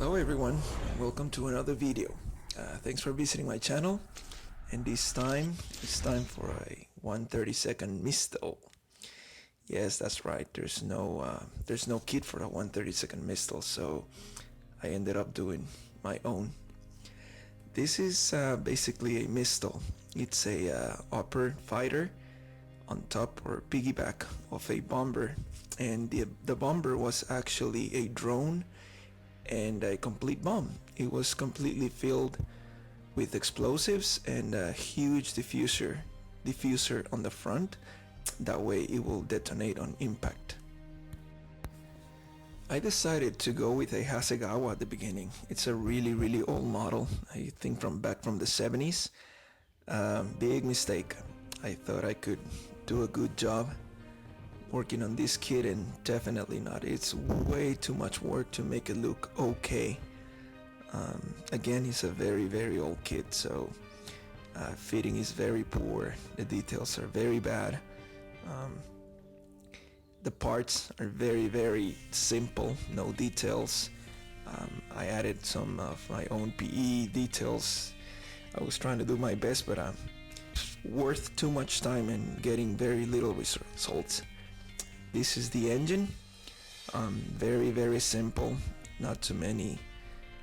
Hello everyone, welcome to another video. Thanks for visiting my channel, and this time it's time for a 1/32 Mistel. Yes, that's right, there's no kit for a 1/32 Mistel, so I ended up doing my own. This is basically a Mistel. It's a upper fighter on top or piggyback of a bomber, and the bomber was actually a drone and a complete bomb. It was completely filled with explosives and a huge diffuser on the front. That way it will detonate on impact. I decided to go with a Hasegawa at the beginning. It's a really old model. I think back from the 70s. Big mistake. I thought I could do a good job working on this kit, and definitely not. It's way too much work to make it look okay. Again, it's a very old kit, so fitting is very poor. The details are very bad. The parts are very simple, no details. I added some of my own PE details. I was trying to do my best, but worth too much time and getting very little results. This is the engine. Very simple, not too many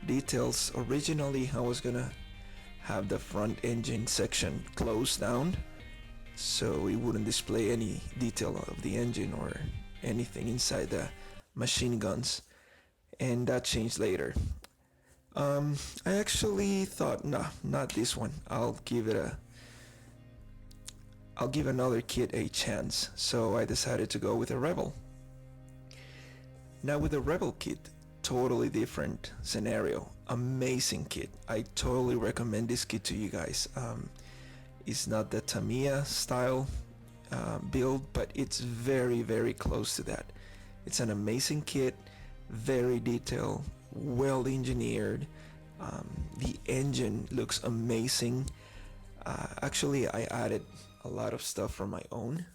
details. Originally I was gonna have the front engine section closed down so it wouldn't display any detail of the engine or anything inside the machine guns, and that changed later. I actually thought, nah, not this one. I'll give another kit a chance, so I decided to go with a Revell. Now with the Revell kit, totally different scenario. Amazing kit. I totally recommend this kit to you guys. It's not the Tamiya style build, but it's very close to that. It's an amazing kit, very detailed, well engineered. The engine looks amazing. Actually, I added a lot of stuff from my own.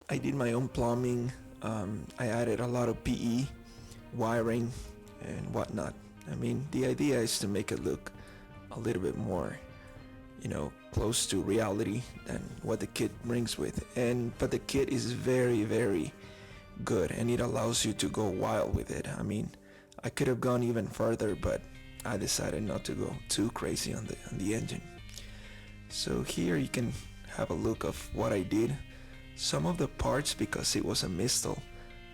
I did my own plumbing. I added a lot of PE, wiring, and whatnot. I mean, the idea is to make it look a little bit more, close to reality than what the kit brings with. But the kit is very good, and it allows you to go wild with it. I mean, I could have gone even further, but I decided not to go too crazy on the engine. So here you can have a look of what I did. Some of the parts, because it was a Mistel,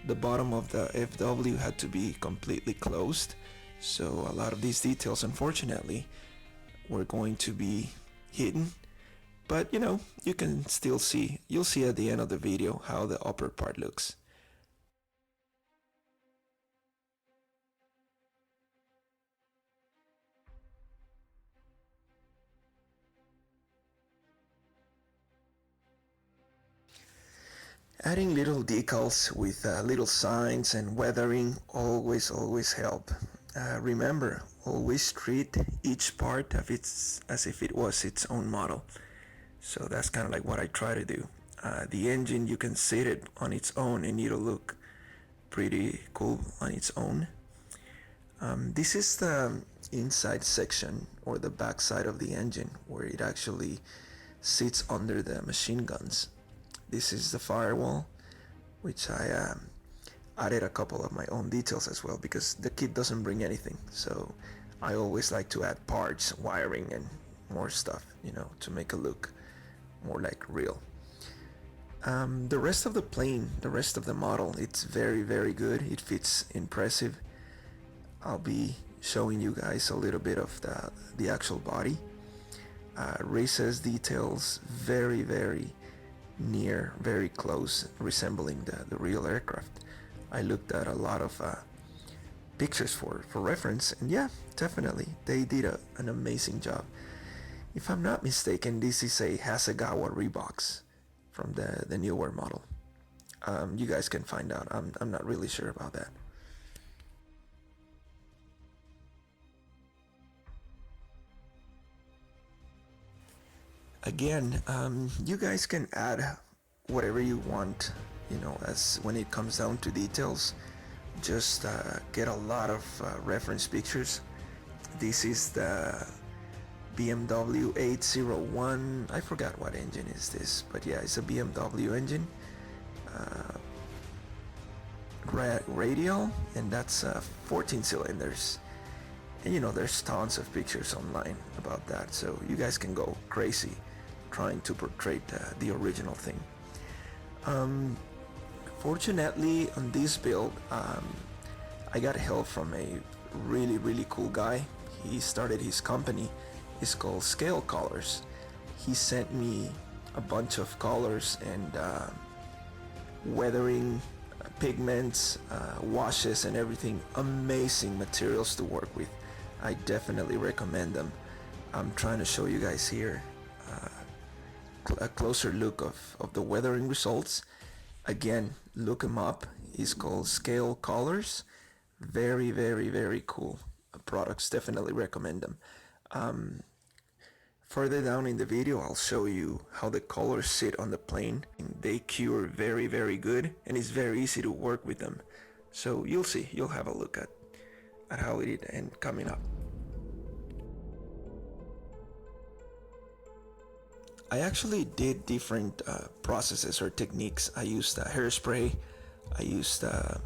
the bottom of the FW had to be completely closed, so a lot of these details, unfortunately, were going to be hidden. But you can still see, you'll see at the end of the video how the upper part looks. Adding little decals with little signs and weathering always help. Remember, always treat each part of as if it was its own model. So that's kind of like what I try to do. The engine, you can sit it on its own and it'll look pretty cool on its own. This is the inside section, or the back side of the engine, where it actually sits under the machine guns. This is the firewall, which I added a couple of my own details as well, because the kit doesn't bring anything, so I always like to add parts, wiring, and more stuff, to make it look more like real. The rest of the plane, the rest of the model, it's very good. It fits impressive. I'll be showing you guys a little bit of the actual body. Recess details, very near, very close, resembling the real aircraft. I looked at a lot of pictures for reference, and yeah, definitely they did an amazing job. If I'm not mistaken, this is a Hasegawa Rebox from the newer model. You guys can find out. I'm not really sure about that. Again, you guys can add whatever you want, as when it comes down to details. just get a lot of reference pictures. This is the BMW 801. I forgot what engine is this, but yeah, it's a BMW engine. Radial, and that's 14 cylinders. And you know, there's tons of pictures online about that, so you guys can go crazy trying to portray the original thing. Fortunately, on this build, I got help from a really cool guy. He started his company. It's called Scale Colors. He sent me a bunch of colors and weathering, pigments, washes, and everything. Amazing materials to work with. I definitely recommend them. I'm trying to show you guys here a closer look of the weathering results. Again, look him up. He's called Scale Colors. Very cool products. Definitely recommend them. Further down in the video, I'll show you how the colors sit on the plane. They cure very good, and it's very easy to work with them. So you'll see. You'll have a look at how it and coming up. I actually did different processes or techniques. I used hairspray. I used a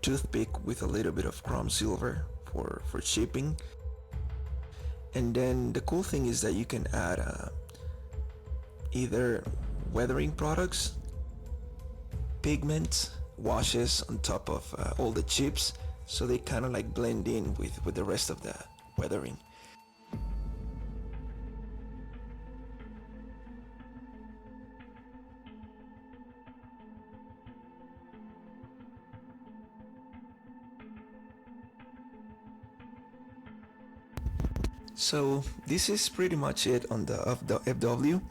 toothpick with a little bit of chrome silver for chipping. And then the cool thing is that you can add either weathering products, pigments, washes on top of all the chips, so they kind of like blend in with the rest of the weathering. So this is pretty much it on the FW.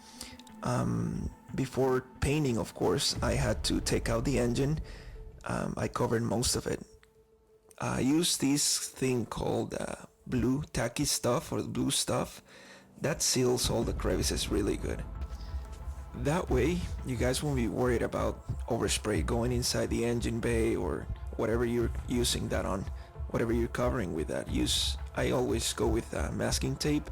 Before painting, of course, I had to take out the engine. I covered most of it. I used this thing called blue tacky stuff, or blue stuff that seals all the crevices really good. That way you guys won't be worried about overspray going inside the engine bay or whatever you're using that on, whatever you're covering with that. I always go with masking tape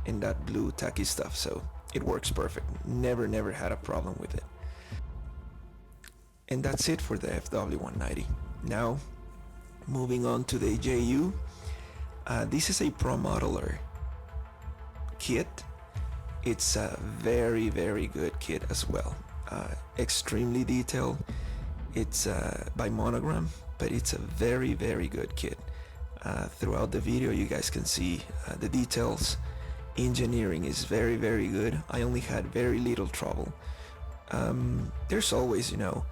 and that blue tacky stuff, so it works perfect. Never had a problem with it. And that's it for the FW190. Now, moving on to the JU. This is a promodeller kit. It's a very good kit as well. Extremely detailed. It's by Monogram, but it's a very good kit. Throughout the video you guys can see the details. Engineering is very good. I only had very little trouble. There's always, you know,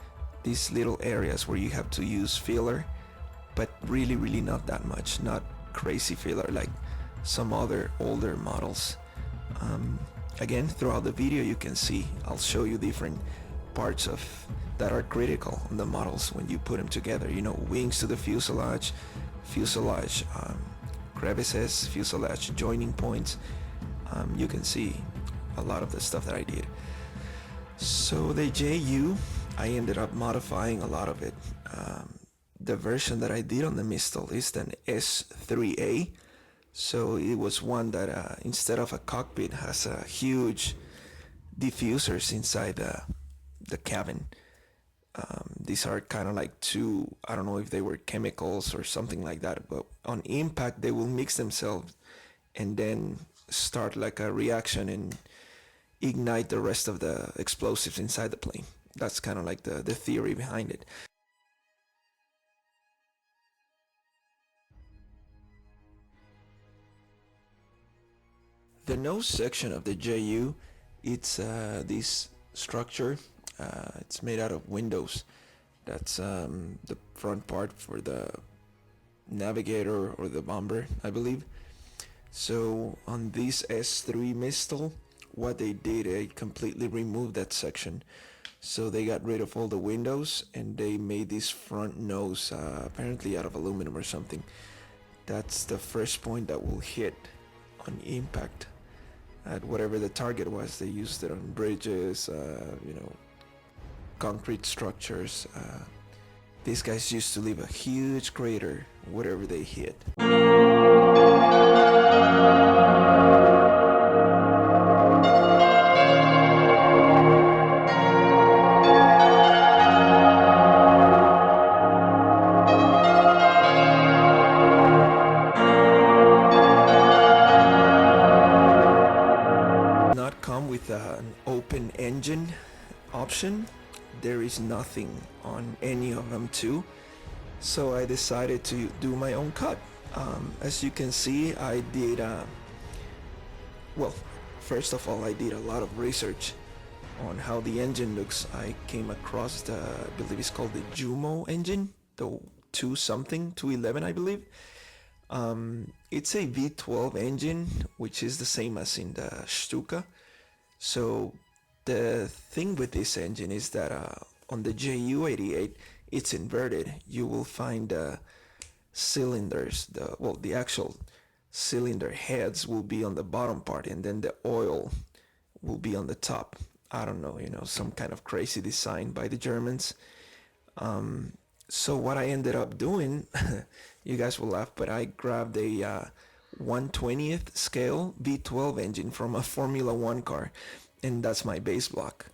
these little areas where you have to use filler, but really not that much. Not crazy filler like some other older models. Again, throughout the video you can see, I'll show you different parts of that are critical on the models when you put them together. You know, wings to the fuselage, crevices, fuselage joining points. You can see a lot of the stuff that I did. So the JU, I ended up modifying a lot of it. The version that I did on the Mistel is an S3A. So it was one that instead of a cockpit has a huge diffusers inside the cabin. These are kind of like two, I don't know if they were chemicals or something like that, but on impact they will mix themselves and then start like a reaction and ignite the rest of the explosives inside the plane. That's kind of like the theory behind it. The nose section of the JU, it's this structure. It's made out of windows. That's the front part for the navigator or the bomber, I believe. So on this S3 Mistel, what they did, they completely removed that section. So they got rid of all the windows and they made this front nose apparently out of aluminum or something. That's the first point that will hit on impact at whatever the target was. They used it on bridges, you know, concrete structures, These guys used to leave a huge crater wherever they hit. Not come with an open engine option. There is nothing on any of them too. So I decided to do my own cut. As you can see, I did, well, first of all, I did a lot of research on how the engine looks. I came across the, I believe it's called the Jumo engine, the 211, I believe. It's a V12 engine, which is the same as in the Stuka. So the thing with this engine is that on the JU88, it's inverted. You will find cylinders, the actual cylinder heads will be on the bottom part, and then the oil will be on the top. I don't know, some kind of crazy design by the Germans. So what I ended up doing, you guys will laugh, but I grabbed a 1/20th scale V12 engine from a Formula One car, and that's my base block.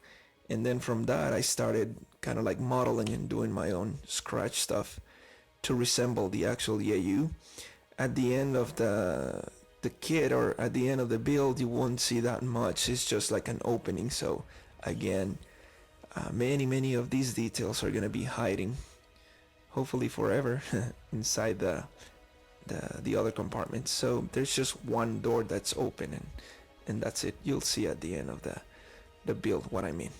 And then from that, I started kind of like modeling and doing my own scratch stuff to resemble the actual JU. At the end of the kit, or at the end of the build, you won't see that much. It's just like an opening. So again, many of these details are gonna be hiding, hopefully forever, inside the other compartments. So there's just one door that's open, and that's it. You'll see at the end of the build what I mean.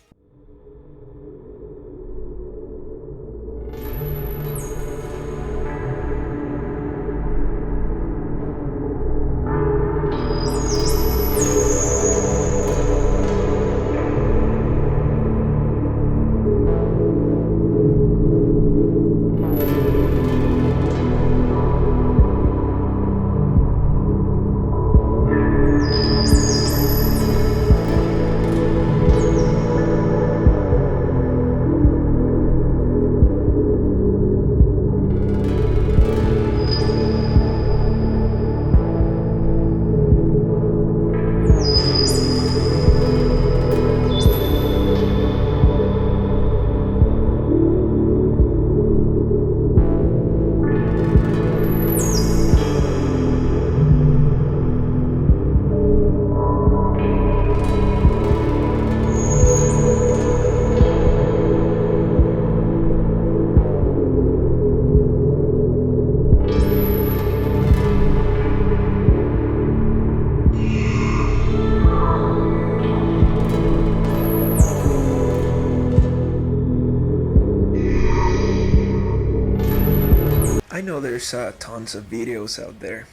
I know there's tons of videos out there,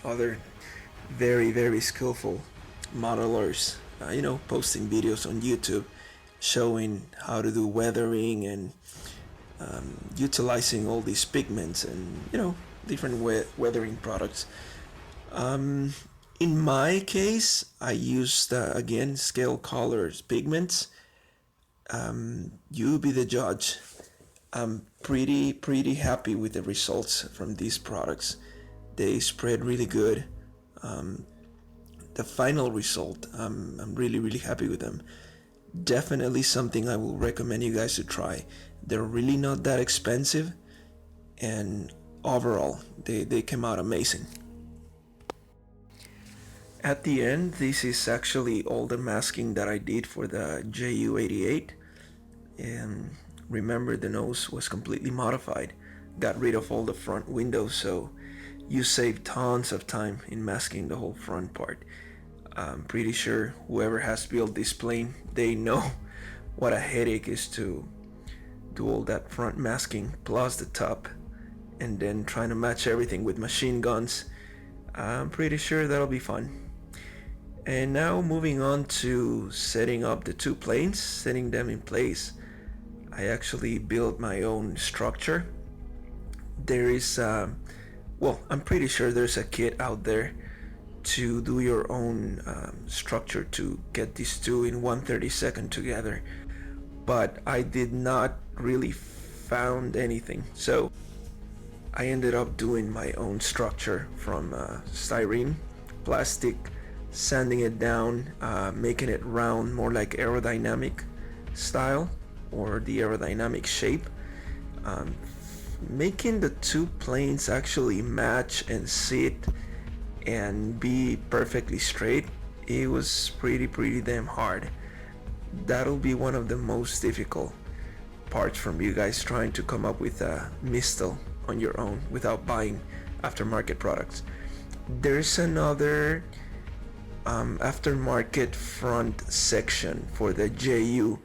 other very skillful modelers, posting videos on YouTube showing how to do weathering and utilizing all these pigments and different weathering products. In my case, I used again scale colors pigments. You be the judge. I'm pretty happy with the results from these products. They spread really good. The final result, I'm really happy with them. Definitely something I will recommend you guys to try. They're really not that expensive, and overall they came out amazing. At the end, this is actually all the masking that I did for the JU88. And remember, the nose was completely modified. Got rid of all the front windows, so you save tons of time in masking the whole front part. I'm pretty sure whoever has built this plane, they know what a headache is to do all that front masking plus the top, and then trying to match everything with machine guns. I'm pretty sure that'll be fun. And now moving on to setting up the two planes, setting them in place. I actually built my own structure. There is, I'm pretty sure there's a kit out there to do your own structure to get these two in 1/32 together. But I did not really found anything. So I ended up doing my own structure from styrene, plastic, sanding it down, making it round, more like aerodynamic style or the aerodynamic shape, um, making the two planes actually match and sit and be perfectly straight. It was pretty damn hard. That'll be one of the most difficult parts from you guys trying to come up with a Mistel on your own without buying aftermarket products. There's another aftermarket front section for the JU.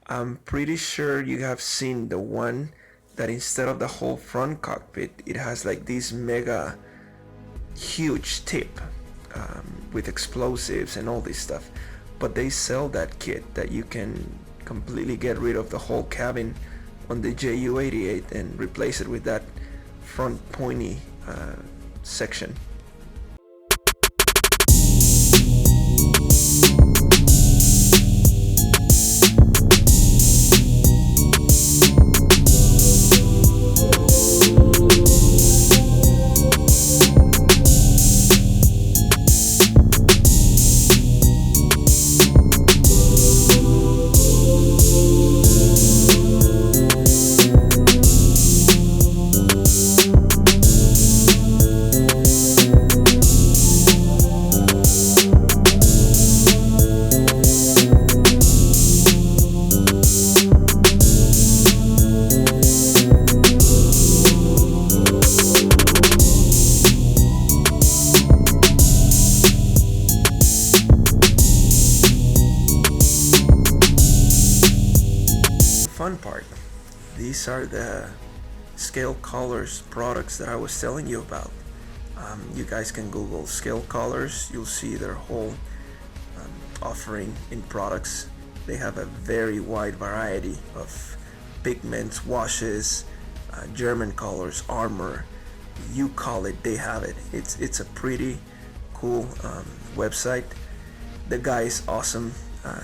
I'm pretty sure you have seen the one that instead of the whole front cockpit, it has like this mega huge tip with explosives and all this stuff. But they sell that kit that you can completely get rid of the whole cabin on the JU88 and replace it with that front pointy section. Fun part, these are the scale colors products that I was telling you about. You guys can Google scale colors, you'll see their whole offering in products. They have a very wide variety of pigments, washes, German colors, armor, you call it, they have it. It's a pretty cool website. The guy is awesome.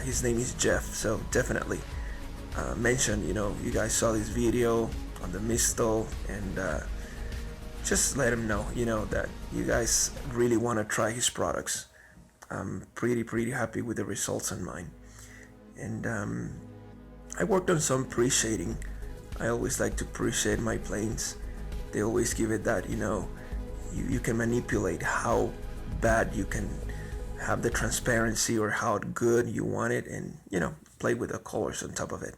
His name is Jeff, so definitely mention, you guys saw this video on the Mistel, and just let him know, that you guys really want to try his products. I'm pretty happy with the results on mine. And I worked on some pre-shading. I always like to pre-shade my planes. They always give it that, you can manipulate how bad you can have the transparency or how good you want it, and play with the colors on top of it.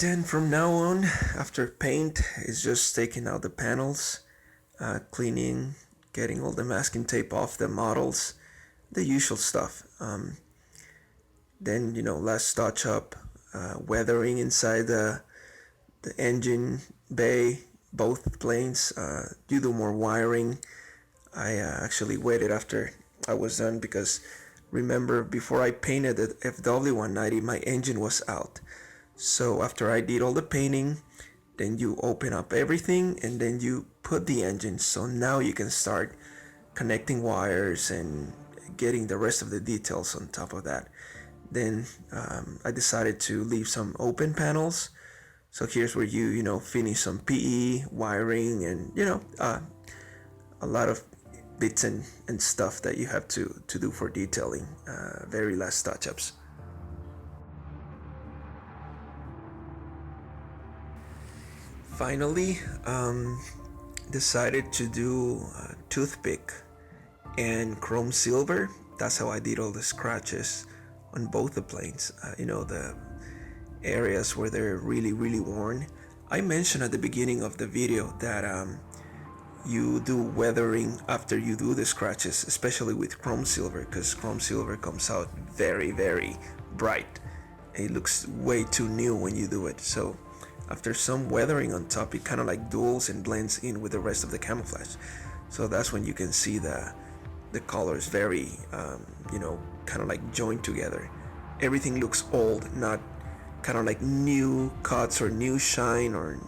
Then from now on, after paint, it's just taking out the panels, cleaning, getting all the masking tape off the models, the usual stuff. Then, last touch up, weathering inside the engine bay, both planes. You do more wiring. I actually waited after I was done because remember, before I painted the FW190, my engine was out. So after I did all the painting, then you open up everything and then you put the engine. So now you can start connecting wires and getting the rest of the details on top of that. Then I decided to leave some open panels. So here's where you finish some PE, wiring, and a lot of bits and stuff that you have to do for detailing, very last touch-ups. Finally, decided to do toothpick and chrome silver. That's how I did all the scratches on both the planes, the areas where they're really worn. I mentioned at the beginning of the video that you do weathering after you do the scratches, especially with chrome silver, because chrome silver comes out very bright. It looks way too new when you do it. So after some weathering on top, it kind of like duels and blends in with the rest of the camouflage. So that's when you can see the colors very kind of like joined together. Everything looks old, not kind of like new cuts or new shine, or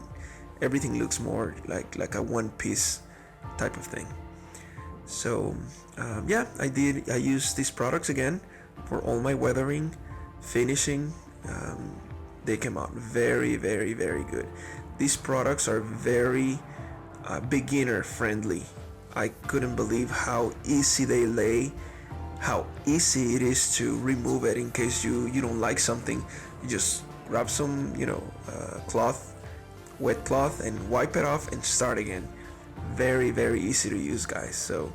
everything looks more like a one piece type of thing. So yeah, I used these products again for all my weathering, finishing. They came out very good. These products are very beginner friendly. I couldn't believe how easy they lay, how easy it is to remove it in case you don't like something. You just grab some cloth, wet cloth, and wipe it off and start again. Very easy to use, guys. So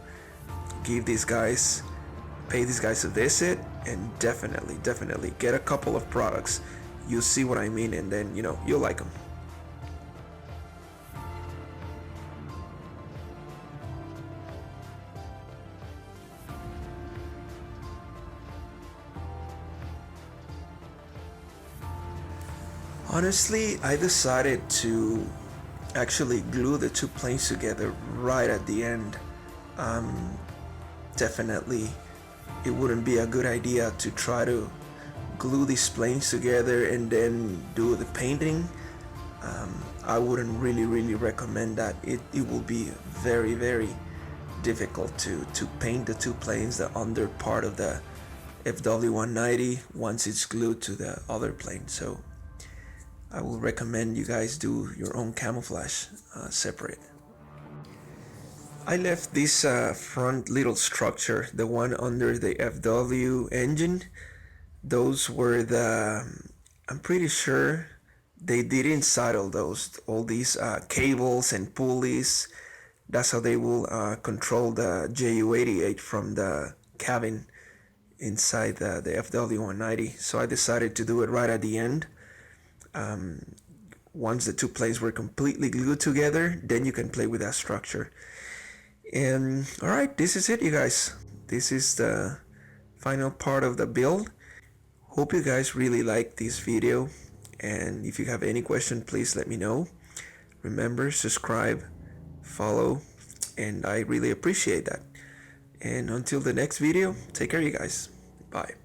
pay these guys a visit, and definitely get a couple of products. You'll see what I mean, and then you'll like them. Honestly, I decided to actually glue the two planes together right at the end. Definitely, it wouldn't be a good idea to try to glue these planes together and then do the painting. I wouldn't really recommend that. It will be very difficult to paint the two planes, the under part of the FW190, once it's glued to the other plane. So I will recommend you guys do your own camouflage separate. I left this front little structure, the one under the FW engine. Those were I'm pretty sure they didn't saddle all these cables and pulleys. That's how they will control the JU88 from the cabin inside the FW190. So I decided to do it right at the end. Once the two planes were completely glued together, then you can play with that structure. And alright, this is it, you guys. This is the final part of the build. Hope you guys really like this video, and if you have any question, please let me know. Remember, subscribe, follow, and I really appreciate that. And until the next video, take care, you guys. Bye.